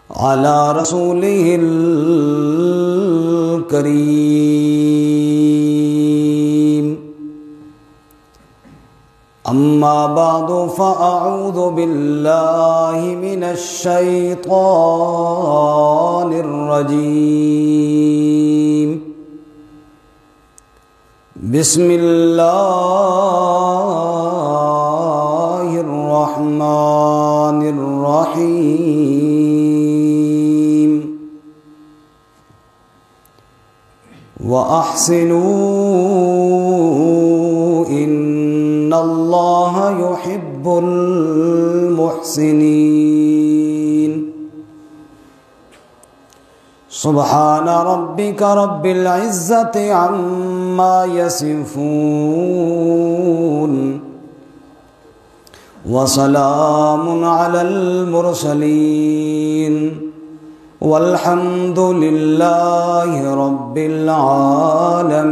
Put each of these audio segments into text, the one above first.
على رسوله الكريم. أما بعد فأعوذ بالله من الشيطان الرجيم. بسم الله الرحمن الرحيم. وأحسنوا إن الله يحب المحسنين. سبحان ربك رب العزة عما يصفون وسلام على المرسلين والحمد لله رب العالمين.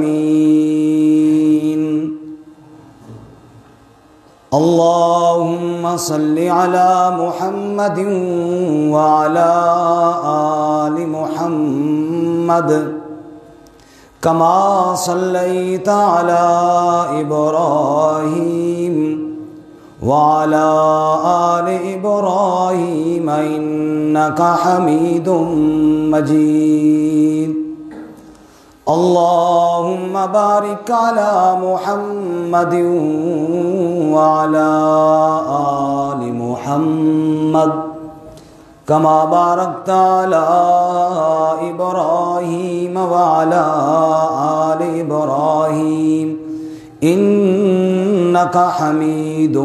اللهم صل على محمد وعلى آل محمد كما صليت على إبراهيم وعلى آل إبراهيم إنك حميد مجيد. اللهم بارك على محمد وعلى آل محمد كما باركت على إبراهيم وعلى آل إبراهيم إنك حميد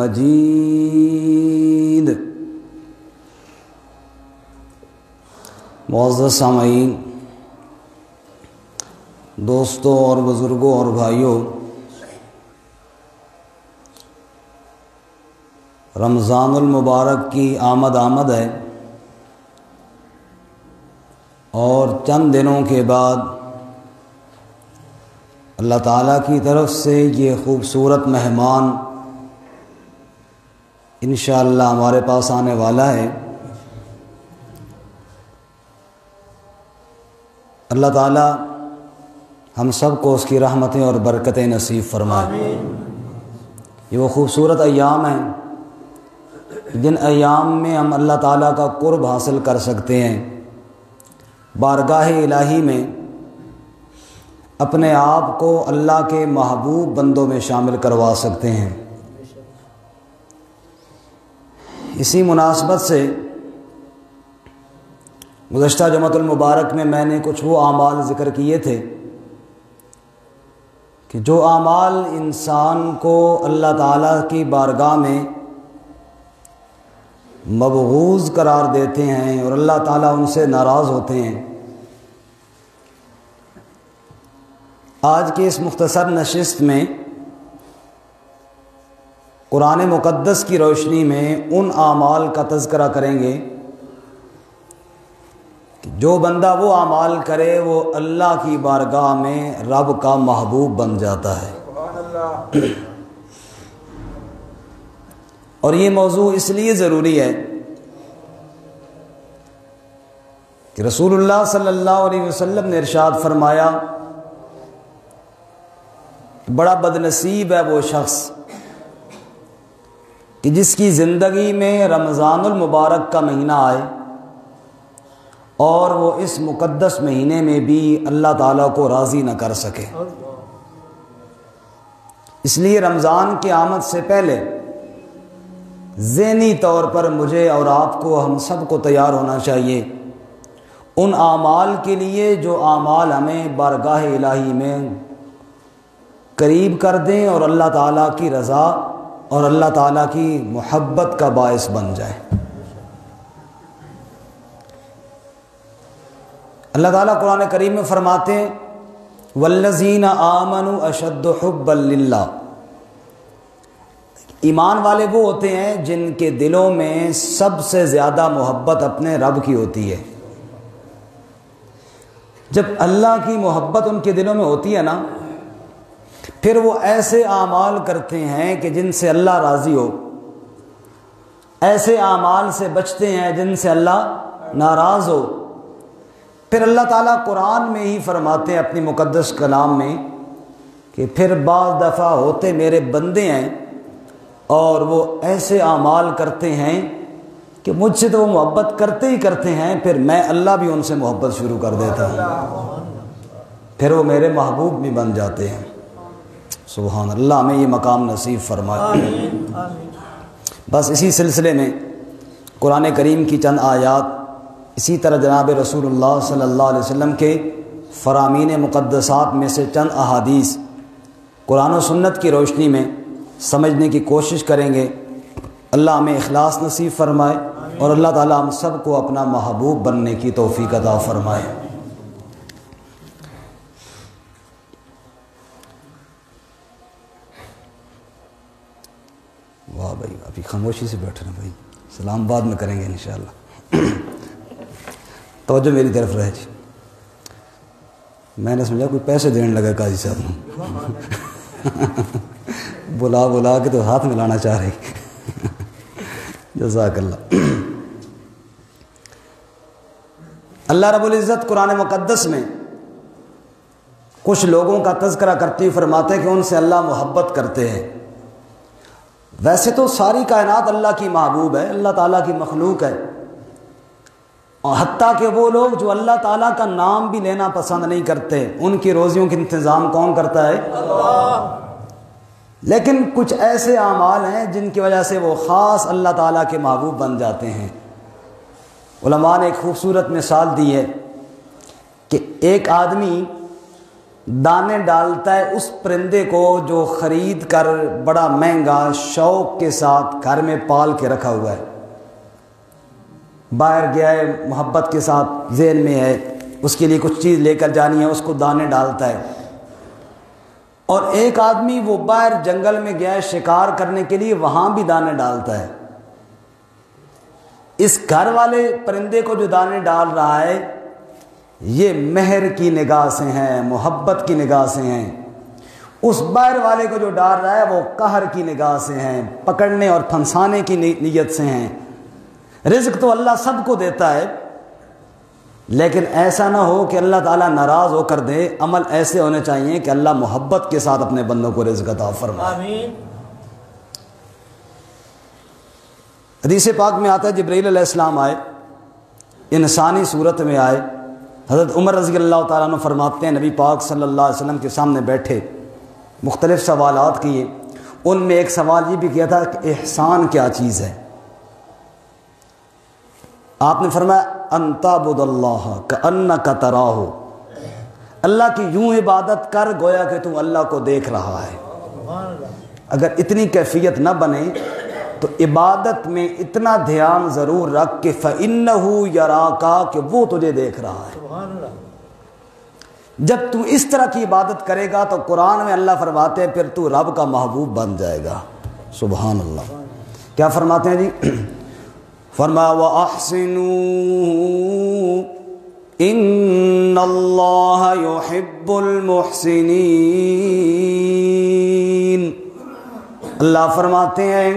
مجيد. معزز سامعین، دوستوں اور بزرگوں اور بھائیوں، رمضان المبارک کی آمد ہے اور چند دنوں کے بعد اللہ تعالیٰ کی طرف سے یہ خوبصورت مہمان انشاءاللہ ہمارے پاس آنے والا ہے. اللہ تعالیٰ ہم سب کو اس کی رحمتیں اور برکتیں نصیب فرمائے. یہ وہ خوبصورت ایام ہیں جن ایام میں ہم اللہ تعالیٰ کا قرب حاصل کر سکتے ہیں، بارگاہ الہی میں اپنے آپ کو اللہ کے محبوب بندوں میں شامل کروا سکتے ہیں. اسی مناسبت سے گزشتہ جمعۃ المبارک میں نے کچھ وہ اعمال ذکر کیے تھے کہ جو اعمال انسان کو اللہ تعالیٰ کی بارگاہ میں مبغوض قرار دیتے ہیں اور اللہ تعالیٰ ان سے ناراض ہوتے ہیں. آج کی اس مختصر نشست میں قرآن مقدس کی روشنی میں ان اعمال کا تذکرہ کریں گے کہ جو بندہ وہ اعمال کرے وہ اللہ کی بارگاہ میں رب کا محبوب بن جاتا ہے. اور یہ موضوع اس لیے ضروری ہے کہ رسول اللہ صلی اللہ علیہ وسلم نے ارشاد فرمایا، بڑا بدنصیب ہے وہ شخص کہ جس کی زندگی میں رمضان المبارک کا مہینہ آئے اور وہ اس مقدس مہینے میں بھی اللہ تعالیٰ کو راضی نہ کر سکے. اس لیے رمضان کی آمد سے پہلے ذہنی طور پر مجھے اور آپ کو، ہم سب کو تیار ہونا چاہیے ان اعمال کے لیے جو اعمال ہمیں بارگاہ الہی میں قریب کر دیں اور اللہ تعالیٰ کی رضا اور اللہ تعالیٰ کی محبت کا باعث بن جائے. اللہ تعالیٰ قرآن کریم میں فرماتے ہیں والذین آمنوا اشد حبا للہ. ایمان والے وہ ہوتے ہیں جن کے دلوں میں سب سے زیادہ محبت اپنے رب کی ہوتی ہے. جب اللہ کی محبت ان کے دلوں میں ہوتی ہے نا، پھر وہ ایسے اعمال کرتے ہیں کہ جن سے اللہ راضی ہو، ایسے اعمال سے بچتے ہیں جن سے اللہ ناراض ہو۔ پھر اللہ تعالیٰ قرآن میں ہی فرماتے ہیں اپنی مقدس کلام میں کہ پھر بعض دفعہ ہوتے میرے بندے ہیں اور وہ ایسے اعمال کرتے ہیں کہ مجھ سے تو وہ محبت کرتے ہی کرتے ہیں، پھر میں اللہ بھی ان سے محبت شروع کر دیتا ہوں، پھر وہ میرے محبوب بھی بن جاتے ہیں۔ سبحان اللہ، ہمیں یہ مقام نصیب فرمائے۔ بس اسی سلسلے میں قرآن کریم کی چند آیات، اسی طرح جناب رسول اللہ صلی اللہ علیہ وسلم کے فرامین مقدسات میں سے چند احادیث قرآن و سنت کی روشنی میں سمجھنے کی کوشش کریں گے۔ اللہ ہمیں اخلاص نصیب فرمائے اور اللہ تعالیٰ ہم سب کو اپنا محبوب بننے کی توفیق عطا فرمائے۔ واہ بھائی، ابھی خاموشی سے بیٹھے نا بھائی، سلام بعد میں کریں گے انشاءاللہ۔ توجہ میری طرف رہے جی، میں نے سمجھا کوئی پیسے دینے لگا قاضی صاحب، بلا کے تو ہاتھ ملانا چاہ رہی۔ جزاک اللہ۔ اللہ رب العزت قرآن مقدس میں کچھ لوگوں کا تذکرہ کرتے ہوئے فرماتے ہیں کہ ان سے اللہ محبت کرتے ہیں۔ ویسے تو ساری کائنات اللہ کی محبوب ہے، اللہ تعالیٰ کی مخلوق ہے، اور حتیٰ کہ وہ لوگ جو اللہ تعالیٰ کا نام بھی لینا پسند نہیں کرتے، ان کی روزیوں کا انتظام کون کرتا ہے؟ اللہ۔ لیکن کچھ ایسے اعمال ہیں جن کی وجہ سے وہ خاص اللہ تعالیٰ کے محبوب بن جاتے ہیں۔ علماء نے ایک خوبصورت مثال دی ہے کہ ایک آدمی دانے ڈالتا ہے اس پرندے کو جو خرید کر بڑا مہنگا شوق کے ساتھ گھر میں پال کے رکھا ہوا ہے، باہر گیا ہے محبت کے ساتھ، ذہن میں ہے اس کے لیے کچھ چیز لے کر جانی ہے، اس کو دانے ڈالتا ہے۔ اور ایک آدمی وہ باہر جنگل میں گیا ہے شکار کرنے کے لیے، وہاں بھی دانے ڈالتا ہے۔ اس گھر والے پرندے کو جو دانے ڈال رہا ہے یہ مہر کی نگاہ سے ہیں، محبت کی نگاہ سے ہیں، اس باہر والے کو جو ڈال رہا ہے وہ قہر کی نگاہ سے ہیں، پکڑنے اور پھنسانے کی نیت سے ہیں۔ رزق تو اللہ سب کو دیتا ہے، لیکن ایسا نہ ہو کہ اللہ تعالیٰ ناراض ہو کر دے۔ عمل ایسے ہونے چاہیے کہ اللہ محبت کے ساتھ اپنے بندوں کو رزق عطا فرمائے۔ آمین۔ حدیث پاک میں آتا ہے جبرائیل علیہ السلام آئے، انسانی صورت میں آئے، حضرت عمر رضی اللہ تعالیٰ عنہ فرماتے ہیں نبی پاک صلی اللہ علیہ وسلم کے سامنے بیٹھے، مختلف سوالات کیے، ان میں ایک سوال یہ بھی کیا تھا کہ احسان کیا چیز ہے؟ آپ نے فرمایا ان تعبد اللہ کأنک تراہ، اللہ کی یوں عبادت کر گویا کہ تو اللہ کو دیکھ رہا ہے۔ اگر اتنی کیفیت نہ بنے تو عبادت میں اتنا دھیان ضرور رکھ کہ فَإِنَّهُ يَرَاكَ، کہ وہ تجھے دیکھ رہا ہے۔ جب تو اس طرح کی عبادت کرے گا تو قرآن میں اللہ فرماتے ہیں پھر تو رب کا محبوب بن جائے گا۔ سبحان اللہ۔ کیا فرماتے ہیں جی؟ فرمایا وَأَحْسِنُوا إِنَّ اللَّهَ يُحِبُّ الْمُحْسِنِينَ۔ اللہ فرماتے ہیں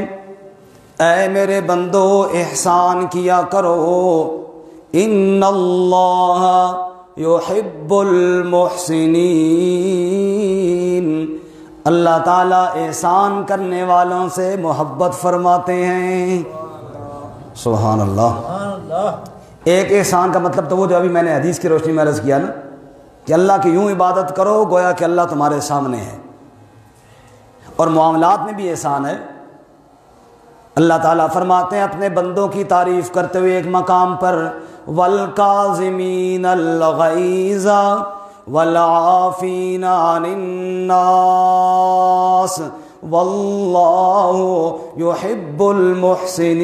اے میرے بندو احسان کیا کرو، ان اللہ یحب المحسنین، اللہ تعالیٰ احسان کرنے والوں سے محبت فرماتے ہیں۔ سبحان اللہ۔ ایک احسان کا مطلب تو وہ جو ابھی میں نے حدیث کی روشنی میں عرض کیا نا کہ اللہ کی یوں عبادت کرو گویا کہ اللہ تمہارے سامنے ہے، اور معاملات میں بھی احسان ہے۔ اللہ تعالیٰ فرماتے ہیں اپنے بندوں کی تعریف کرتے ہوئے ایک مقام پر وَالْكَاظِمِينَ الْغَيْظَ وَالْعَافِينَ عَنِ النَّاسِ وَاللَّهُ يُحِبُّ الْمُحْسِنِينَ۔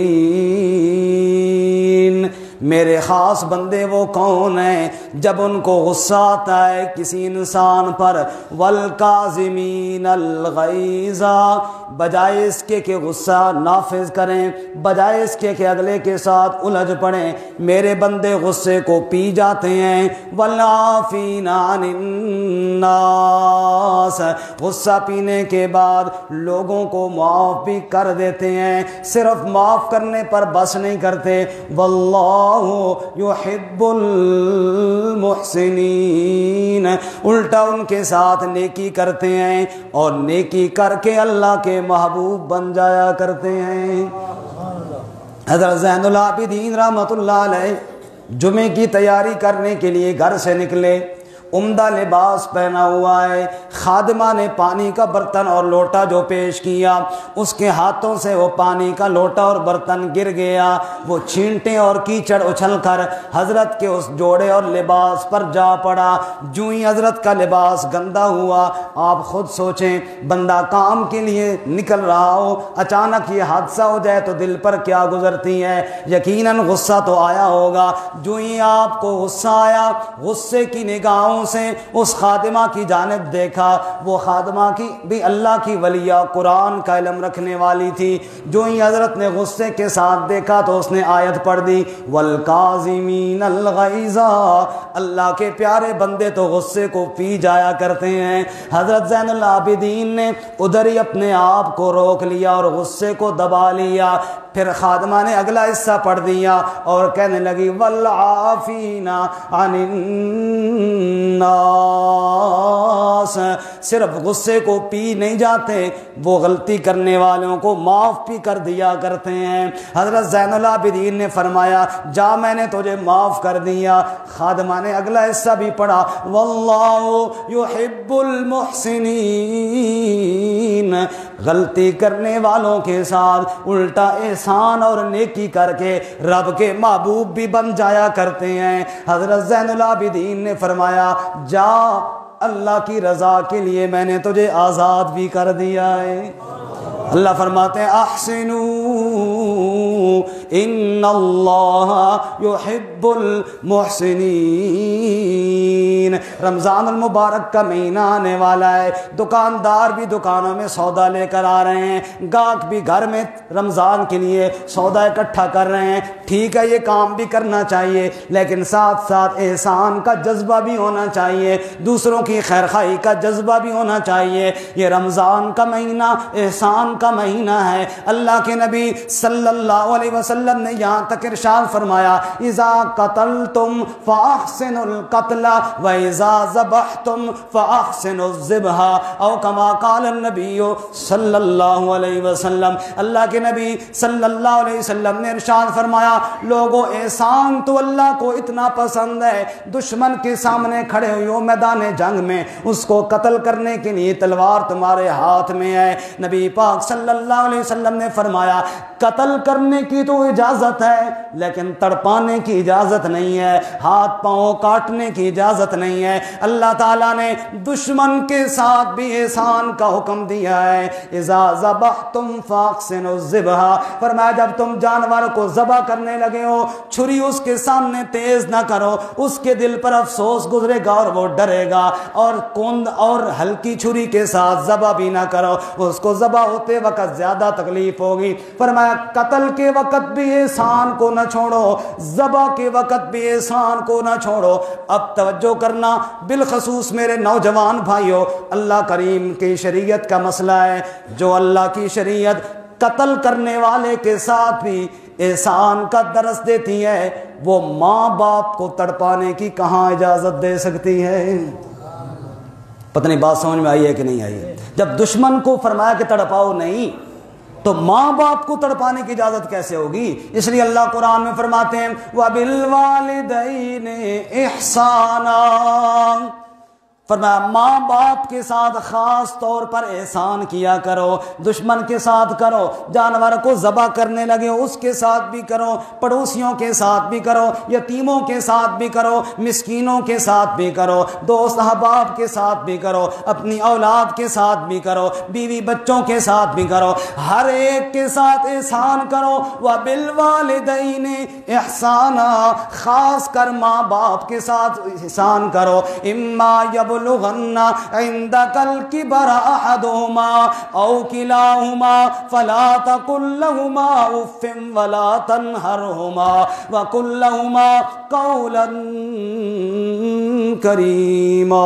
میرے خاص بندے وہ کون ہیں جب ان کو غصہ آتا ہے کسی انسان پر، وَالْكَاظِمِينَ الْغَيْظَ، بجائے اس کے کہ غصہ نافذ کریں، بجائے اس کے کہ اگلے کے ساتھ الجھ پڑیں، میرے بندے غصے کو پی جاتے ہیں۔ والعافین عن الناس، غصہ پینے کے بعد لوگوں کو معاف بھی کر دیتے ہیں، صرف معاف کرنے پر بس نہیں کرتے۔ واللہ یحب المحسنین، الٹا ان کے ساتھ نیکی کرتے ہیں اور نیکی کر کے اللہ کے محبوب بن جایا کرتے ہیں۔ حضرت زین العابدین رحمۃ اللہ علیہ جمعے کی تیاری کرنے کے لیے گھر سے نکلے، عمدہ لباس پہنا ہوا ہے، خادمہ نے پانی کا برتن اور لوٹا جو پیش کیا، اس کے ہاتھوں سے وہ پانی کا لوٹا اور برتن گر گیا، وہ چھینٹیں اور کیچڑ اچھل کر حضرت کے اس جوڑے اور لباس پر جا پڑا۔ جو ہی حضرت کا لباس گندا ہوا، آپ خود سوچیں، بندہ کام کے لیے نکل رہا ہو، اچانک یہ حادثہ ہو جائے تو دل پر کیا گزرتی ہے؟ یقیناً غصہ تو آیا ہوگا۔ جو ہی آپ کو غصہ آیا، غصے کی نگاہوں سے اس خادمہ کی جانب دیکھا، وہ خادمہ کی بھی اللہ کی ولیہ قرآن کا علم رکھنے والی تھی۔ جو ہی حضرت نے غصے کے ساتھ دیکھا تو اس نے آیت پڑھ دی، والکاظمین الغیظ، اللہ کے پیارے بندے تو غصے کو پی جایا کرتے ہیں۔ حضرت زین العابدین نے ادھر ہی اپنے آپ کو روک لیا اور غصے کو دبا لیا۔ پھر خادمہ نے اگلا حصہ پڑھ دیا اور کہنے لگی، والعافین عن الناس، صرف غصے کو پی نہیں جاتے، وہ غلطی کرنے والوں کو معاف بھی کر دیا کرتے ہیں۔ حضرت زین العابدین نے فرمایا، جا میں نے تجھے معاف کر دیا۔ خادمہ نے اگلا حصہ بھی پڑھا، واللہ یحب المحسنین، غلطی کرنے والوں کے ساتھ الٹا احسان اور نیکی کر کے رب کے محبوب بھی بن جایا کرتے ہیں۔ حضرت زین العابدین نے فرمایا، جا اللہ کی رضا کے لیے میں نے تجھے آزاد بھی کر دیا ہے۔ اللہ فرماتے ہیں، احسنوا ان اللہ یحب المحسنین۔ رمضان المبارک کا مہینہ آنے والا ہے، دکاندار بھی دکانوں میں سودا لے کر آ رہے ہیں، گاہک بھی گھر میں رمضان کے لیے سودا اکٹھا کر رہے ہیں۔ ٹھیک ہے، یہ کام بھی کرنا چاہیے، لیکن ساتھ ساتھ احسان کا جذبہ بھی ہونا چاہیے، دوسروں کی خیرخواہی کا جذبہ بھی ہونا چاہیے۔ یہ رمضان کا مہینہ احسان کا مہینہ ہے۔ اللہ کے نبی صلی اللہ علیہ وسلم نے یہاں تک ارشاد فرمایا، اذا قتلتم فاحسنوا القتل واذا ذبحتم فاحسنوا الذبح، او کما قال النبی صلی اللہ علیہ وسلم۔ اللہ کے نبی صلی اللہ علیہ وسلم نے ارشاد فرمایا، لوگوں احسان تو اللہ کو اتنا پسند ہے، دشمن کے سامنے کھڑے ہوئے ہو میدان جنگ میں، اس کو قتل کرنے کے لیے تلوار تمہارے ہاتھ میں ہے۔ نبی پاک صلی اللہ علیہ وسلم نے فرمایا، قتل کرنے کی تو اجازت ہے لیکن تڑپانے کی اجازت نہیں ہے، ہاتھ پاؤں کاٹنے کی اجازت نہیں ہے۔ اللہ تعالیٰ نے دشمن کے ساتھ بھی احسان کا حکم دیا ہے، اذا ذبحتم فاحسنوا الذبح، فرمایا جب تم جانور کو ذبح کرنے لگے ہو، چھری اس کے سامنے تیز نہ کرو، اس کے دل پر افسوس گزرے گا اور وہ ڈرے گا، اور کند اور ہلکی چھری کے ساتھ ذبح بھی نہ کرو، اس کو ذبح ہوتے وقت زیادہ تکلیف ہوگی۔ فرمایا قتل کے وقت بھی احسان کو نہ چھوڑو، ذبح کے وقت بھی احسان کو نہ چھوڑو۔ اب توجہ کرنا، بالخصوص میرے نوجوان بھائیوں، اللہ کریم کی شریعت کا مسئلہ ہے، جو اللہ کی شریعت قتل کرنے والے کے ساتھ بھی احسان کا درس دیتی ہے، وہ ماں باپ کو تڑپانے کی کہاں اجازت دے سکتی ہے؟ پتہ نہیں بات سمجھ میں آئی ہے کہ نہیں آئی ہے؟ جب دشمن کو فرمایا کہ تڑپاؤ نہیں، تو ماں باپ کو تڑپانے کی اجازت کیسے ہوگی؟ اس لیے اللہ قرآن میں فرماتے ہیں، وَبِالْوَالِدَيْنِ إِحْسَانًا، فرمایا ماں باپ کے ساتھ خاص طور پر احسان کیا کرو، دشمن کے ساتھ کرو، جانور کو ذبح کرنے لگے ہو اس کے ساتھ بھی کرو، پڑوسیوں کے ساتھ بھی کرو، یتیموں کے ساتھ بھی کرو، مسکینوں کے ساتھ بھی کرو، دوست احباب کے ساتھ بھی کرو، اپنی اولاد کے ساتھ بھی کرو، بیوی بچوں کے ساتھ بھی کرو، ہر ایک کے ساتھ احسان کرو۔ وَبِالْوَالِدَيْنِ إِحْسَانًا، خاص کر ماں باپ کے ساتھ احسان کرو۔ اِمَّا يبلغن عندك الكبر أحدهما أو كلاهما فلا تقل لهما أف ولا تنهرهما وقل لهما قولا کریما.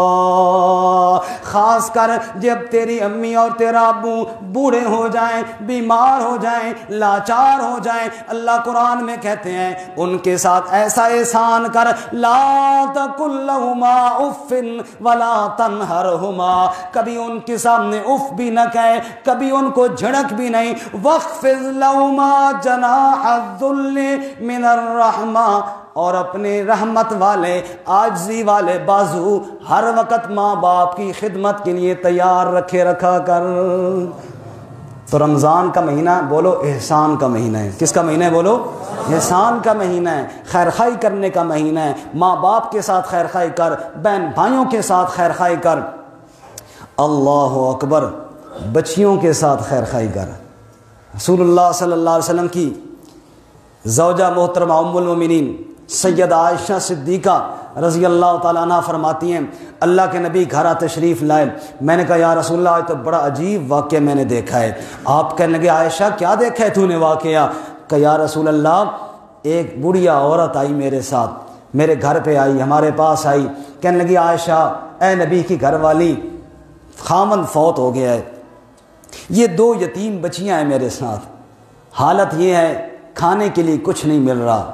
خاص کر جب تیری امی اور تیرا ابو بوڑھے ہو جائیں، بیمار ہو جائیں، لاچار ہو جائیں، اللہ قرآن میں کہتے ہیں ان کے ساتھ ایسا احسان کر، لا تقل لہما اف ولا تنہرہما، کبھی ان کے سامنے اف بھی نہ کہے، کبھی ان کو جھڑک بھی نہیں. واخفض لہما جناح الذل من الرحمہ، اور اپنے رحمت والے عاجزی والے بازو ہر وقت ماں باپ کی خدمت کے لیے تیار رکھے رکھا کر. تو رمضان کا مہینہ بولو احسان کا مہینہ ہے. کس کا مہینہ ہے بولو؟ احسان کا مہینہ ہے، خیر خواہی کرنے کا مہینہ ہے. ماں باپ کے ساتھ خیر خواہی کر، بہن بھائیوں کے ساتھ خیر خواہی کر. اللہ اکبر، بچیوں کے ساتھ خیر خواہی کر. رسول اللہ صلی اللہ علیہ وسلم کی زوجہ محترمہ ام المومنین سیدہ عائشہ صدیقہ رضی اللہ تعالیٰ عنہ فرماتی ہیں اللہ کے نبی گھر تشریف لائے. میں نے کہا یا رسول اللہ آج تو بڑا عجیب واقعہ میں نے دیکھا ہے. آپ کہنے لگے عائشہ کیا دیکھا ہے تو نے واقعہ؟ کہ یا رسول اللہ ایک بڑھیا عورت آئی میرے ساتھ، میرے گھر پہ آئی، ہمارے پاس آئی، کہنے لگی عائشہ اے نبی کی گھر والی خامن فوت ہو گیا ہے، یہ 2 یتیم بچیاں ہیں میرے ساتھ، حالت یہ ہے کھانے کے لیے کچھ نہیں مل رہا،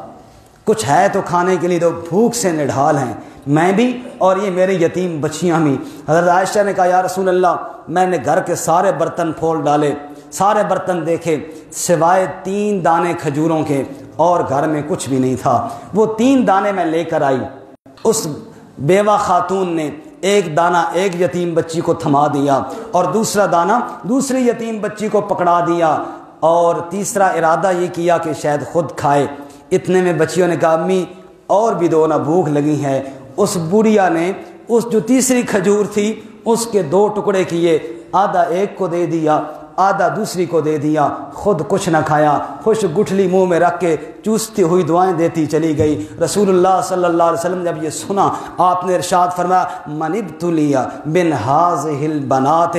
کچھ ہے تو کھانے کے لیے تو بھوک سے نڈھال ہیں، میں بھی اور یہ میرے یتیم بچیاں بھی. حضرت عائشہ نے کہا یا رسول اللہ میں نے گھر کے سارے برتن پھول ڈالے، سارے برتن دیکھے، سوائے 3 دانے کھجوروں کے اور گھر میں کچھ بھی نہیں تھا. وہ 3 دانے میں لے کر آئی. اس بیوہ خاتون نے ایک دانہ ایک یتیم بچی کو تھما دیا اور دوسرا دانہ دوسری یتیم بچی کو پکڑا دیا، اور تیسرا ارادہ یہ کیا کہ شاید خود کھائے. اتنے میں بچیوں نے کہا امی اور بھی 2 نہ بھوک لگی ہے. اس بڑھیا نے اس جو تیسری کھجور تھی اس کے 2 ٹکڑے کیے، آدھا ایک کو دے دیا، آدھا دوسری کو دے دیا، خود کچھ نہ کھایا، خوش گٹھلی منہ میں رکھ کے چوستی ہوئی دعائیں دیتی چلی گئی. رسول اللہ صلی اللہ علیہ وسلم جب یہ سنا آپ نے ارشاد فرمایا من ابتلی من هذه البنات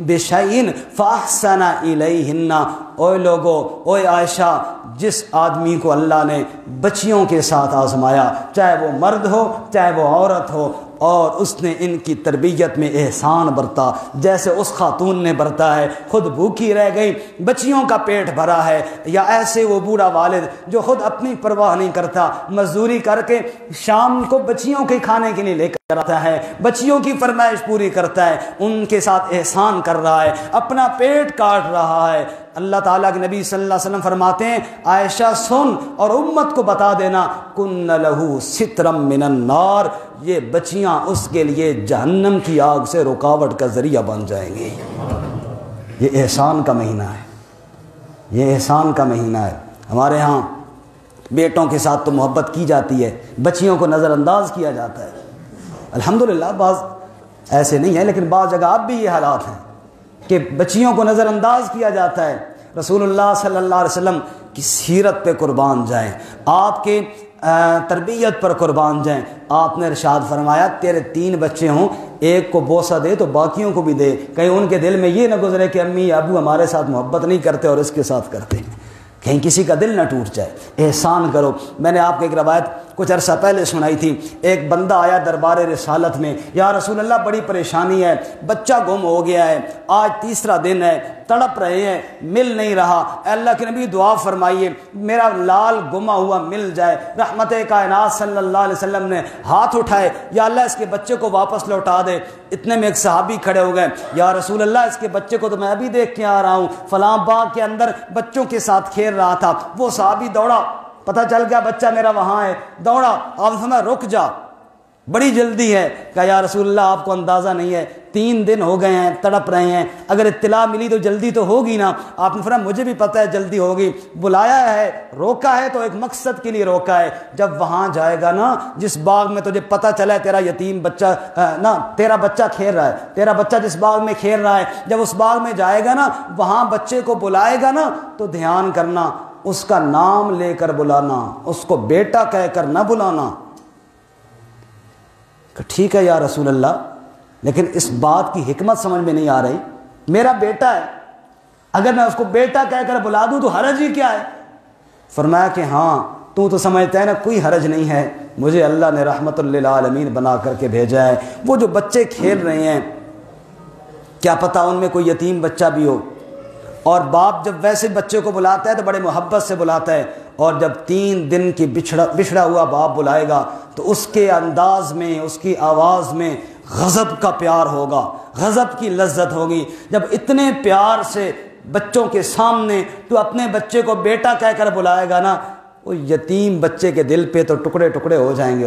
بشیء فاحسن الیہن. اوے لوگو، اوے عائشہ، جس آدمی کو اللہ نے بچیوں کے ساتھ آزمایا، چاہے وہ مرد ہو چاہے وہ عورت ہو، اور اس نے ان کی تربیت میں احسان برتا جیسے اس خاتون نے برتا ہے، خود بھوکی رہ گئی، بچیوں کا پیٹ بھرا ہے، یا ایسے وہ بوڑھا والد جو خود اپنی پرواہ نہیں کرتا، مزدوری کر کے شام کو بچیوں کے کھانے کے لیے لے کر آتا ہے، بچیوں کی فرمائش پوری کرتا ہے، ان کے ساتھ احسان کر رہا ہے، اپنا پیٹ کاٹ رہا ہے. اللہ تعالیٰ کے نبی صلی اللہ علیہ وسلم فرماتے ہیں عائشہ سن اور امت کو بتا دینا کن لہو سترم من النار، یہ بچیاں اس کے لیے جہنم کی آگ سے رکاوٹ کا ذریعہ بن جائیں گی. یہ احسان کا مہینہ ہے، یہ احسان کا مہینہ ہے. ہمارے ہاں بیٹوں کے ساتھ تو محبت کی جاتی ہے، بچیوں کو نظر انداز کیا جاتا ہے. الحمدللہ بعض ایسے نہیں ہے، لیکن بعض جگہ اب بھی یہ حالات ہیں کہ بچیوں کو نظر انداز کیا جاتا ہے. رسول اللہ صلی اللہ علیہ وسلم کی سیرت پہ قربان جائیں، آپ کے تربیت پر قربان جائیں. آپ نے ارشاد فرمایا تیرے 3 بچے ہوں، ایک کو بوسہ دے تو باقیوں کو بھی دے، کہیں ان کے دل میں یہ نہ گزرے کہ امی ابو ہمارے ساتھ محبت نہیں کرتے اور اس کے ساتھ کرتے ہیں، کہیں کسی کا دل نہ ٹوٹ جائے. احسان کرو. میں نے آپ کو ایک روایت کچھ عرصہ پہلے سنائی تھی. ایک بندہ آیا دربار رسالت میں، یا رسول اللہ بڑی پریشانی ہے، بچہ گم ہو گیا ہے، آج 3را دن ہے، تڑپ رہے ہیں، مل نہیں رہا. اے اللہ کے نبی دعا فرمائیے میرا لال گما ہوا مل جائے. رحمت کائنات صلی اللہ علیہ وسلم نے ہاتھ اٹھائے، یا اللہ اس کے بچے کو واپس لوٹا دے. اتنے میں ایک صحابی کھڑے ہو گئے، یا رسول اللہ اس کے بچے کو تو میں ابھی دیکھ کے آ رہا ہوں، فلاں باغ کے اندر بچوں کے ساتھ کھیل رہا تھا. وہ صحابی دوڑا، پتہ چل گیا بچہ میرا وہاں ہے، دوڑا. آپ نے فرمایا رک جا، بڑی جلدی ہے. کہا یا رسول اللہ آپ کو اندازہ نہیں ہے 3 دن ہو گئے ہیں، تڑپ رہے ہیں، اگر اطلاع ملی تو جلدی تو ہوگی نا. آپ نے فرمایا مجھے بھی پتہ ہے جلدی ہوگی، بلایا ہے، روکا ہے تو ایک مقصد کے لیے روکا ہے. جب وہاں جائے گا نا جس باغ میں تجھے پتہ چلا ہے تیرا یتیم بچہ تیرا بچہ کھیل رہا ہے، تیرا بچہ جس باغ میں کھیل رہا ہے، جب اس باغ میں جائے گا نا، وہاں بچے کو بلائے گا نا تو دھیان کرنا، اس کا نام لے کر بلانا، اس کو بیٹا کہہ کر نہ بلانا. کہ ٹھیک ہے یا رسول اللہ. لیکن اس بات کی حکمت سمجھ میں نہیں آ رہی، میرا بیٹا ہے، اگر میں اس کو بیٹا کہہ کر بلا دوں تو حرج ہی کیا ہے؟ فرمایا کہ ہاں تو سمجھتا ہے نا کوئی حرج نہیں ہے، مجھے اللہ نے رحمت للعالمین بنا کر کے بھیجا ہے۔ وہ جو بچے کھیل رہے ہیں کیا پتہ ان میں کوئی یتیم بچہ بھی ہو، اور باپ جب ویسے بچے کو بلاتا ہے تو بڑے محبت سے بلاتا ہے، اور جب 3 دن کی بچھڑا ہوا باپ بلائے گا تو اس کے انداز میں، اس کی آواز میں غضب کا پیار ہوگا، غضب کی لذت ہوگی۔ جب اتنے پیار سے بچوں کے سامنے تو اپنے بچے کو بیٹا کہہ کر بلائے گا نا، وہ یتیم بچے کے دل پہ تو ٹکڑے ٹکڑے ہو جائیں گے،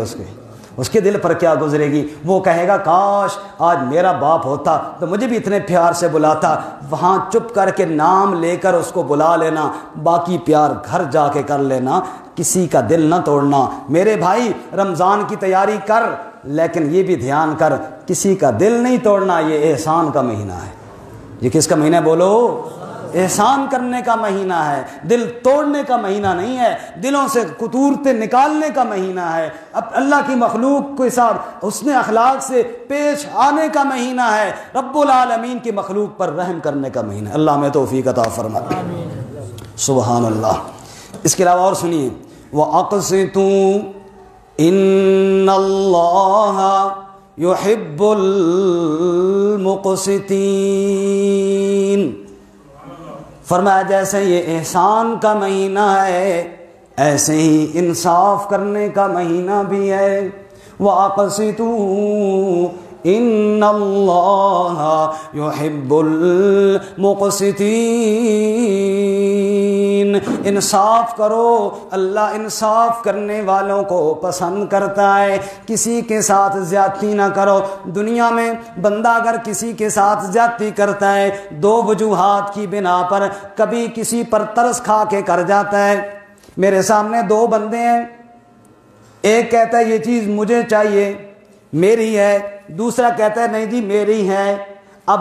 اس کے دل پر کیا گزرے گی؟ وہ کہے گا کاش آج میرا باپ ہوتا تو مجھے بھی اتنے پیار سے بلاتا۔ وہاں چپ کر کے نام لے کر اس کو بلا لینا، باقی پیار گھر جا کے کر لینا، کسی کا دل نہ توڑنا۔ میرے بھائی رمضان کی تیاری کر، لیکن یہ بھی دھیان کر کسی کا دل نہیں توڑنا، یہ احسان کا مہینہ ہے۔ یہ کس کا مہینہ ہے بولو؟ احسان کرنے کا مہینہ ہے، دل توڑنے کا مہینہ نہیں ہے، دلوں سے قطورتیں نکالنے کا مہینہ ہے، اب اللہ کی مخلوق کے ساتھ حسن اخلاق سے پیش آنے کا مہینہ ہے، رب العالمین کی مخلوق پر رحم کرنے کا مہینہ ہے۔ اللہ ہمیں توفیق عطا فرمائے، سبحان اللہ۔ اس کے علاوہ اور سنیے، وَأَقْسِطُوا إِنَّ اللَّهَ يُحِبُّ الْمُقْسِطِينَ۔ فرمایا جیسے یہ احسان کا مہینہ ہے ایسے ہی انصاف کرنے کا مہینہ بھی ہے۔ وَأَقْسِطُوا إِنَّ اللَّهَ يُحِبُّ الْمُقْسِطِينَ۔ انصاف کرو، اللہ انصاف کرنے والوں کو پسند کرتا ہے۔ کسی کے ساتھ زیادتی نہ کرو۔ دنیا میں بندہ اگر کسی کے ساتھ زیادتی کرتا ہے 2 وجوہات کی بنا پر، کبھی کسی پر ترس کھا کے کر جاتا ہے۔ میرے سامنے 2 بندے ہیں، ایک کہتا ہے یہ چیز مجھے چاہیے، میری ہے، دوسرا کہتا ہے نہیں جی میری ہے۔ اب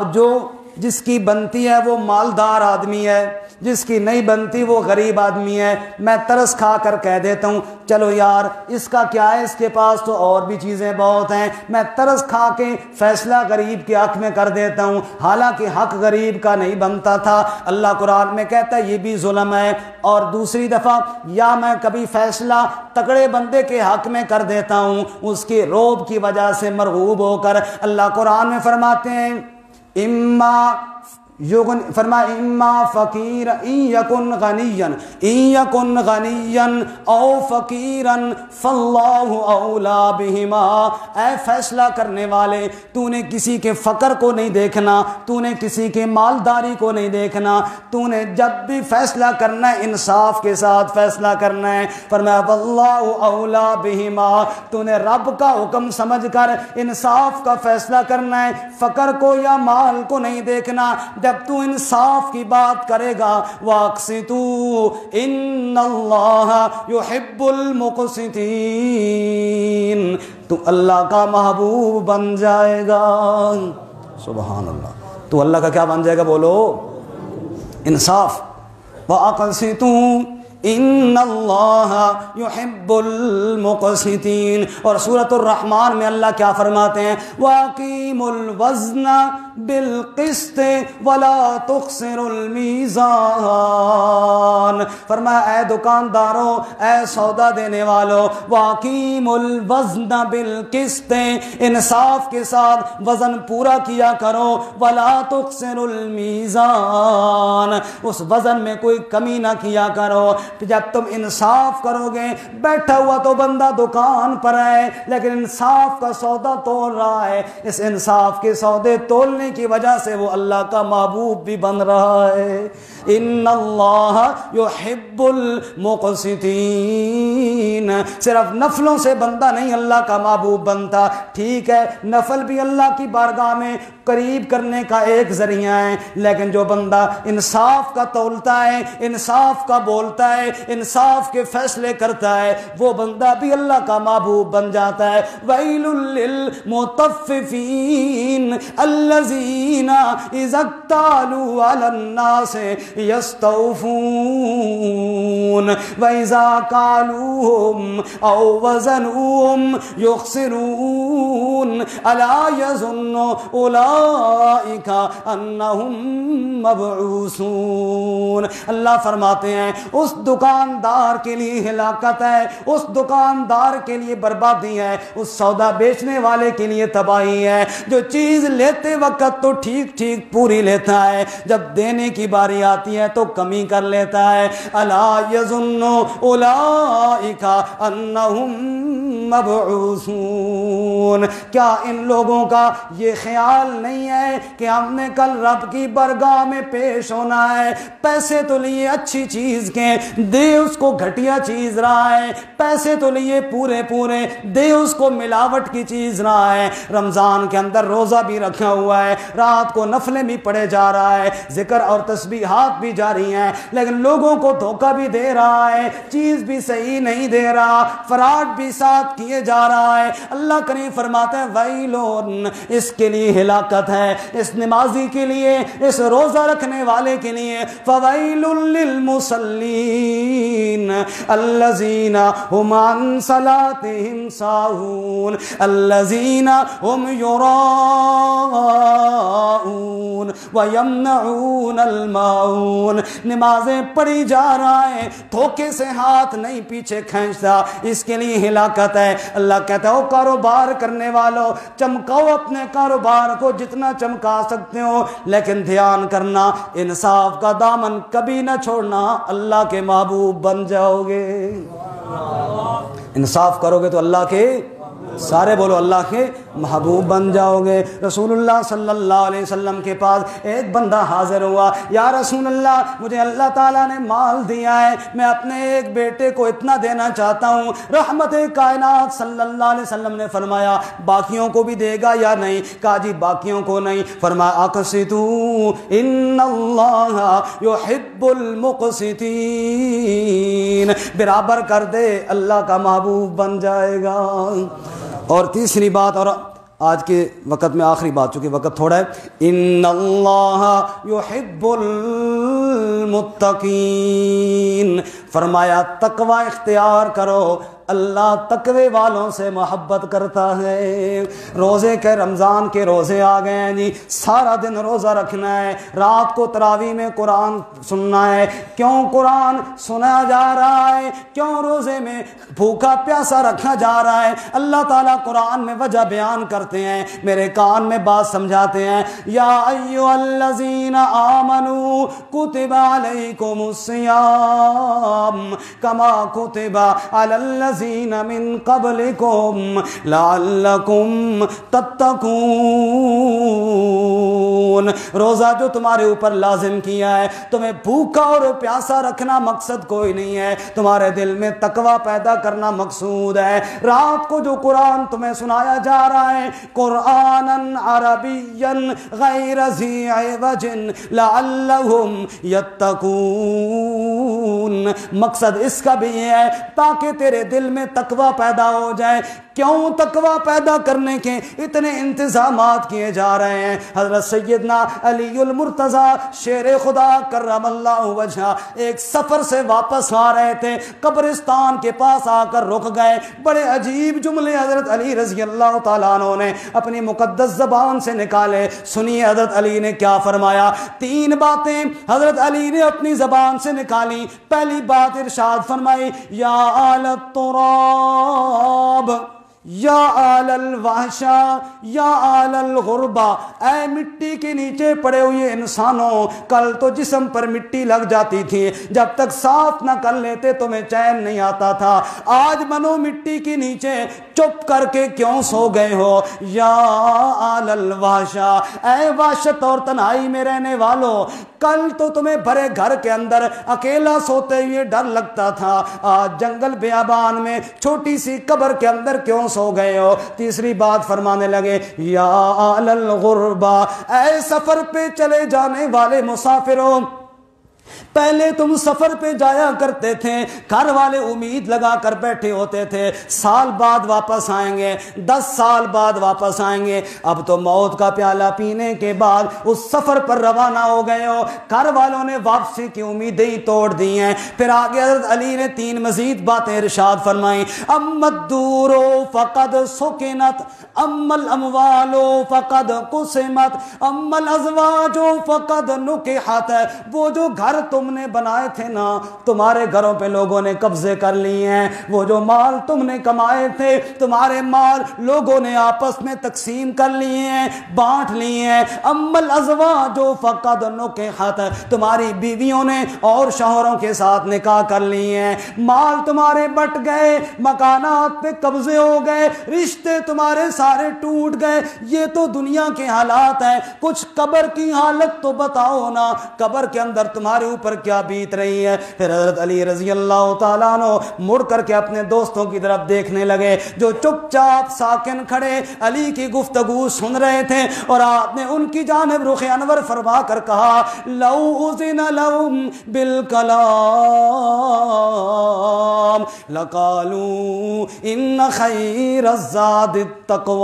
جس کی بنتی ہے وہ مالدار آدمی ہے، جس کی نہیں بنتی وہ غریب آدمی ہے۔ میں ترس کھا کر کہہ دیتا ہوں چلو یار اس کا کیا ہے، اس کے پاس تو اور بھی چیزیں بہت ہیں۔ میں ترس کھا کے فیصلہ غریب کے حق میں کر دیتا ہوں، حالانکہ حق غریب کا نہیں بنتا تھا۔ اللہ قرآن میں کہتا ہے یہ بھی ظلم ہے۔ اور دوسری دفعہ یا میں کبھی فیصلہ تگڑے بندے کے حق میں کر دیتا ہوں اس کے روب کی وجہ سے مرغوب ہو کر۔ اللہ قرآن میں فرماتے ہیں اما فقیر ان یکن غنیا او فقیرا فاللہ اولا بہما۔ اے فیصلہ کرنے والے، تو نے کسی کے فقر کو نہیں دیکھنا، تو نے کسی کے مالداری کو نہیں دیکھنا، تو نے جب بھی فیصلہ کرنا ہے انصاف کے ساتھ فیصلہ کرنا ہے۔ فرمایا واللہ اولا بہما، تو نے رب کا حکم سمجھ کر انصاف کا فیصلہ کرنا ہے، فقر کو یا مال کو نہیں دیکھنا۔ جب تو انصاف کی بات کرے گا وَأَقْسِطُوا إِنَّ اللَّهَ يُحِبُّ الْمُقْسِطِينَ، تو اللہ کا محبوب بن جائے گا۔ سبحان اللہ، تو اللہ کا کیا بن جائے گا بولو؟ انصاف۔ وَأَقْسِطُوا إِنَّ اللَّهَ يُحِبُّ الْمُقْسِطِينَ۔ اور سورۃ الرحمن میں اللہ کیا فرماتے ہیں؟ وَأَقِيمُوا الْوَزْنَ بِالْقِسْطِ وَلَا تُخْسِرُوا الْمِيزَانَ۔ فرمایا اے دکانداروں، اے سودا دینے والوں، وَأَقِيمُوا الْوَزْنَ بِالْقِسْطِ، انصاف کے ساتھ وزن پورا کیا کرو، وَلَا تُخْسِرُوا الْمِيزَانَ، اس وزن میں کوئی کمی نہ کیا کرو۔ جب تم انصاف کرو گے، بیٹھا ہوا تو بندہ دکان پر ہے لیکن انصاف کا سودا تول رہا ہے، اس انصاف کے سودے تولنے کی وجہ سے وہ اللہ کا محبوب بھی بن رہا ہے۔ ان اللہ یحب المقسطین۔ صرف نفلوں سے بندہ نہیں اللہ کا محبوب بنتا، ٹھیک ہے نفل بھی اللہ کی بارگاہ میں قریب کرنے کا ایک ذریعہ ہے، لیکن جو بندہ انصاف کا تولتا ہے، انصاف کا بولتا ہے، ہے، انصاف کے فیصلے کرتا ہے، وہ بندہ بھی اللہ کا محبوب بن جاتا ہے۔ ویل للمطففین الذین اذا اکتالوا علی الناس یستوفون واذا کالوہم او وزنوہم یخسرون الا یظن اولئک انہم مبعوثون۔ اللہ فرماتے ہیں اس دکاندار کے لیے ہلاکت ہے، اس دکاندار کے لیے بربادی ہے، اس سودا بیچنے والے کے لیے تباہی ہے جو چیز لیتے وقت تو ٹھیک ٹھیک پوری لیتا ہے، جب دینے کی باری آتی ہے تو کمی کر لیتا ہے۔ الا یظن اولئک انہم مبعوثون۔ کیا ان لوگوں کا یہ خیال نہیں ہے کہ ہم نے کل رب کی برگاہ میں پیش ہونا ہے؟ پیسے تو لیے اچھی چیز کے، دے اس کو گھٹیا چیز رہا ہے، پیسے تو لیے پورے پورے، دے اس کو ملاوٹ کی چیز رہا ہے۔ رمضان کے اندر روزہ بھی رکھا ہوا ہے، رات کو نفلیں بھی پڑھے جا رہا ہے، ذکر اور تسبیحات بھی جاری ہیں، لیکن لوگوں کو دھوکہ بھی دے رہا ہے، چیز بھی صحیح نہیں دے رہا، فراڈ بھی ساتھ کیے جا رہا ہے۔ اللہ کریم فرماتے ہیں ویلون، اس کے لیے ہلاکت ہے، اس نمازی کے لیے، اس روزہ رکھنے والے کے لیے۔ فویل للمصلین الذین هم عن صلاتهم ساہون الذین هم یراؤون ویمنعون الماعون۔ نمازیں پڑھی جا رہا ہے، دھوکے سے ہاتھ نہیں پیچھے کھینچتا، اس کے لیے ہلاکت ہے۔ اللہ کہتا ہے کاروبار کرنے والوں چمکاؤ اپنے کاروبار کو جتنا چمکا سکتے ہو، لیکن دھیان کرنا انصاف کا دامن کبھی نہ چھوڑنا، اللہ کے محبوب بن جاؤ گے۔ انصاف کرو گے تو اللہ کے، سارے بولو اللہ کے محبوب بن جاؤ گے۔ رسول اللہ صلی اللہ علیہ وسلم کے پاس ایک بندہ حاضر ہوا، یا رسول اللہ مجھے اللہ تعالیٰ نے مال دیا ہے، میں اپنے ایک بیٹے کو اتنا دینا چاہتا ہوں۔ رحمت کائنات صلی اللہ علیہ وسلم نے فرمایا باقیوں کو بھی دے گا یا نہیں؟ کہا جی باقیوں کو نہیں۔ فرمایا اقسطوا ان اللہ یحب المقسطین، برابر کر دے، اللہ کا محبوب بن جائے گا۔ اور تیسری بات، اور آج کے وقت میں آخری بات چونکہ وقت تھوڑا ہے، ان اللہ یحب المتقین، فرمایا تقوی اختیار کرو، اللہ تقوی والوں سے محبت کرتا ہے۔ روزے کے، رمضان کے روزے آ گئے ہیں جی، سارا دن روزہ رکھنا ہے، رات کو تراویح میں قرآن سننا ہے۔ کیوں قرآن سنا جا رہا ہے؟ کیوں روزے میں بھوکا پیاسا رکھا جا رہا ہے؟ اللہ تعالیٰ قرآن میں وجہ بیان کرتے ہیں، میرے کان میں بات سمجھاتے ہیں۔ یا ایھا الذین آمنوا کتب علیکم الصیام کما کتب علی الذین من قبلکم لعلکم تتقون۔ روزہ جو تمہارے اوپر لازم کیا ہے، تمہیں بھوکا اور پیاسا رکھنا مقصد کوئی نہیں ہے، تمہارے دل میں تقوی پیدا کرنا مقصود ہے۔ رات کو جو قرآن تمہیں سنایا جا رہا ہے، قرآنا عربیا غیر ذی عوج لعلہم یتقون، مقصد اس کا بھی یہ ہے تاکہ تیرے دل میں تقوی پیدا ہو جائے۔ کیوں تقوی پیدا کرنے کے اتنے انتظامات کیے جا رہے ہیں؟ حضرت سیدنا علی المرتضیٰ شیر خدا کرم اللہ وجہہ ایک سفر سے واپس آ رہے تھے، قبرستان کے پاس آ کر رک گئے۔ بڑے عجیب جملے حضرت علی رضی اللہ تعالیٰ عنہ نے اپنی مقدس زبان سے نکالے، سنیے حضرت علی نے کیا فرمایا۔ 3 باتیں حضرت علی نے اپنی زبان سے نکالی۔ پہلی بات ارشاد فرمائی، یا آل التراب یا آل الوحشا یا آل الغربا، اے مٹی کے نیچے پڑے ہوئے انسانوں، کل تو جسم پر مٹی لگ جاتی تھی، جب تک صاف نہ کر لیتے تمہیں چین نہیں آتا تھا، آج بنو مٹی کے نیچے چپ کر کے کیوں سو گئے ہو؟ یا آل الوحشا، اے وحشت اور تنہائی میں رہنے والوں، کل تو تمہیں بھرے گھر کے اندر اکیلا سوتے ہوئے ڈر لگتا تھا، آج جنگل بیابان میں چھوٹی سی قبر کے اندر کیوں سو گئے ہو؟ تیسری بات فرمانے لگے، یا آل الغربا، اے سفر پہ چلے جانے والے مسافروں، پہلے تم سفر پہ جایا کرتے تھے، گھر والے امید لگا کر بیٹھے ہوتے تھے سال بعد واپس آئیں گے، 10 سال بعد واپس آئیں گے، اب تو موت کا پیالہ پینے کے بعد اس سفر پر روانہ ہو گئے ہو، گھر والوں نے واپسی کی امیدیں ہی توڑ دی ہیں۔ پھر آگے حضرت علی نے 3 مزید باتیں ارشاد فرمائیں، اما الدور فقد سکنت، اما الاموال فقد قسمت، اما الازواج فقد نکحت، وہ جو گھر تم نے بنائے تھے نا، تمہارے گھروں پہ لوگوں نے قبضے کر لیے ہیں، وہ جو مال تم نے کمائے تھے، تمہارے مال لوگوں نے آپس میں تقسیم کر لیے ہیں، بانٹ لیے ہیں، اما الازواج فقد نکحت، تمہاری بیویوں نے اور شوہروں کے ساتھ نکاح کر لیے ہیں، مال تمہارے بٹ گئے، مکانات پہ قبضے ہو گئے، رشتے تمہارے سارے ٹوٹ گئے۔ یہ تو دنیا کے حالات ہیں، کچھ قبر کی حالت تو بتاؤ نا، قبر کے اندر تمہارے اوپر کیا بیت رہی ہے۔ پھر حضرت علی رضی اللہ تعالیٰ عنہ مڑ کر کے اپنے دوستوں کی طرف دیکھنے لگے جو چپ چاپ ساکن کھڑے علی کی گفتگو سن رہے تھے، اور آپ نے ان کی جانب رخ انور فرما کر کہا، لو اذن لهم بالکلام لقالوا ان خیر الزاد التقوی۔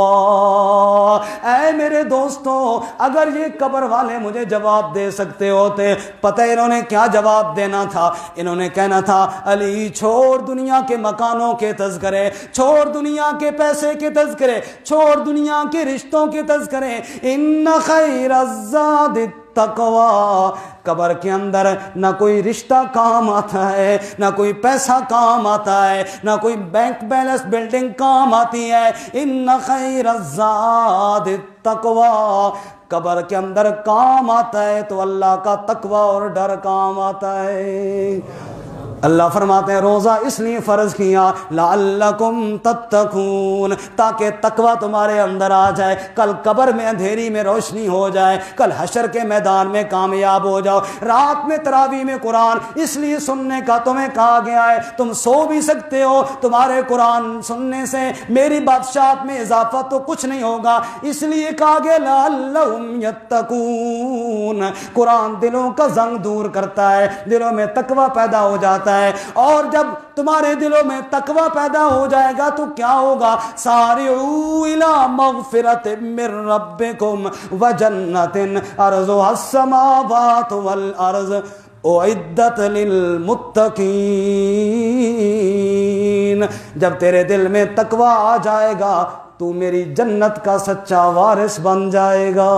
اے میرے دوستوں، اگر یہ قبر والے مجھے جواب دے سکتے ہوتے، پتہ انہوں نے کیا جواب دینا تھا؟ انہوں نے کہنا تھا، علی چھوڑ دنیا کے مکانوں کے تذکرے، چھوڑ دنیا کے پیسے کے تذکرے، چھوڑ دنیا کے رشتوں کے تذکرے، ان خیر الزاد التقوی۔ قبر کے اندر نہ کوئی رشتہ کام آتا ہے، نہ کوئی پیسہ کام آتا ہے، نہ کوئی بینک بیلنس بلڈنگ کام آتی ہے، ان خیر الزاد التقوی۔ قبر کے اندر کام آتا ہے تو اللہ کا تقوی اور ڈر کام آتا ہے۔ اللہ فرماتے ہیں روزہ اس لیے فرض کیا لعلکم تتقون، تاکہ تقوی تمہارے اندر آ جائے، کل قبر میں اندھیری میں روشنی ہو جائے، کل حشر کے میدان میں کامیاب ہو جاؤ۔ رات میں تراویح میں قرآن اس لیے سننے کا تمہیں کہا گیا ہے، تم سو بھی سکتے ہو، تمہارے قرآن سننے سے میری بادشاہت میں اضافہ تو کچھ نہیں ہوگا، اس لیے کہا گیا لعلہم یتقون۔ قرآن دلوں کا زنگ دور کرتا ہے، دلوں میں تقوی پیدا ہو جاتا ہے، اور جب تمہارے دلوں میں تقوی پیدا ہو جائے گا تو کیا ہوگا؟ سارعوا الی مغفرۃ من ربکم وجنۃ عرضها السماوات والارض اعدت للمتقین۔ جب تیرے دل میں تقوی آ جائے گا تو میری جنت کا سچا وارث بن جائے گا۔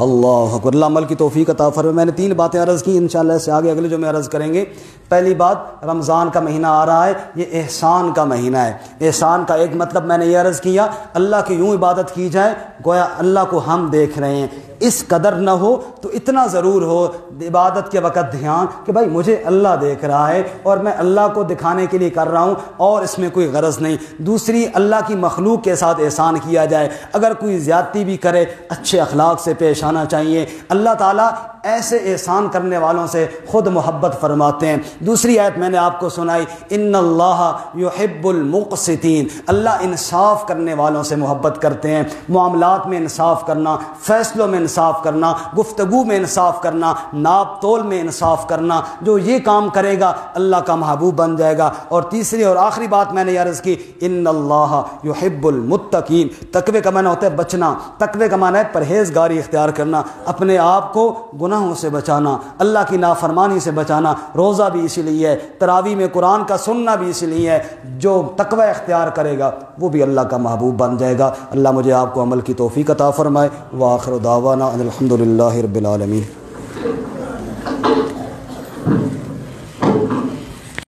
اللہ اکبر، اللہ عمل کی توفیق عطا فرمائے۔ میں نے 3 باتیں عرض کی، انشاءاللہ اس سے آگے اگلے جو میں عرض کریں گے۔ پہلی بات، رمضان کا مہینہ آ رہا ہے، یہ احسان کا مہینہ ہے۔ احسان کا ایک مطلب میں نے یہ عرض کیا، اللہ کی یوں عبادت کی جائے گویا اللہ کو ہم دیکھ رہے ہیں، اس قدر نہ ہو تو اتنا ضرور ہو عبادت کے وقت دھیان کہ بھائی مجھے اللہ دیکھ رہا ہے اور میں اللہ کو دکھانے کے لیے کر رہا ہوں اور اس میں کوئی غرض نہیں۔ دوسری، اللہ کی مخلوق کے ساتھ احسان کیا جائے، اگر کوئی زیادتی بھی کرے اچھے اخلاق سے پیش آنا چاہیے۔ اللہ تعالیٰ ایسے احسان کرنے والوں سے خود محبت فرماتے ہیں۔ دوسری آیت میں نے آپ کو سنائی، ان اللہ یحب المقسطین، اللہ انصاف کرنے والوں سے محبت کرتے ہیں۔ معاملات میں انصاف کرنا، فیصلوں میں انصاف کرنا، گفتگو میں انصاف کرنا، ناپ تول میں انصاف کرنا، جو یہ کام کرے گا اللہ کا محبوب بن جائے گا۔ اور تیسری اور آخری بات میں نے عرض کی، ان اللہ یحب المتقین، تقوی کا معنی ہوتا ہے بچنا، تقوی کا معنی ہے پرہیزگاری اختیار کرنا، اپنے آپ کو گناہوں سے بچانا، اللہ کی نافرمانی سے بچانا۔ روزہ بھی اسی لیے ہے، تراویح میں قرآن کا سننا بھی اسی لیے ہے، جو تقوی اختیار کرے گا وہ بھی اللہ کا محبوب بن جائے گا۔ اللہ مجھے آپ کو عمل کی توفیق عطا فرمائے۔ وآخر دعوانا ان الحمد للہ رب العالمین۔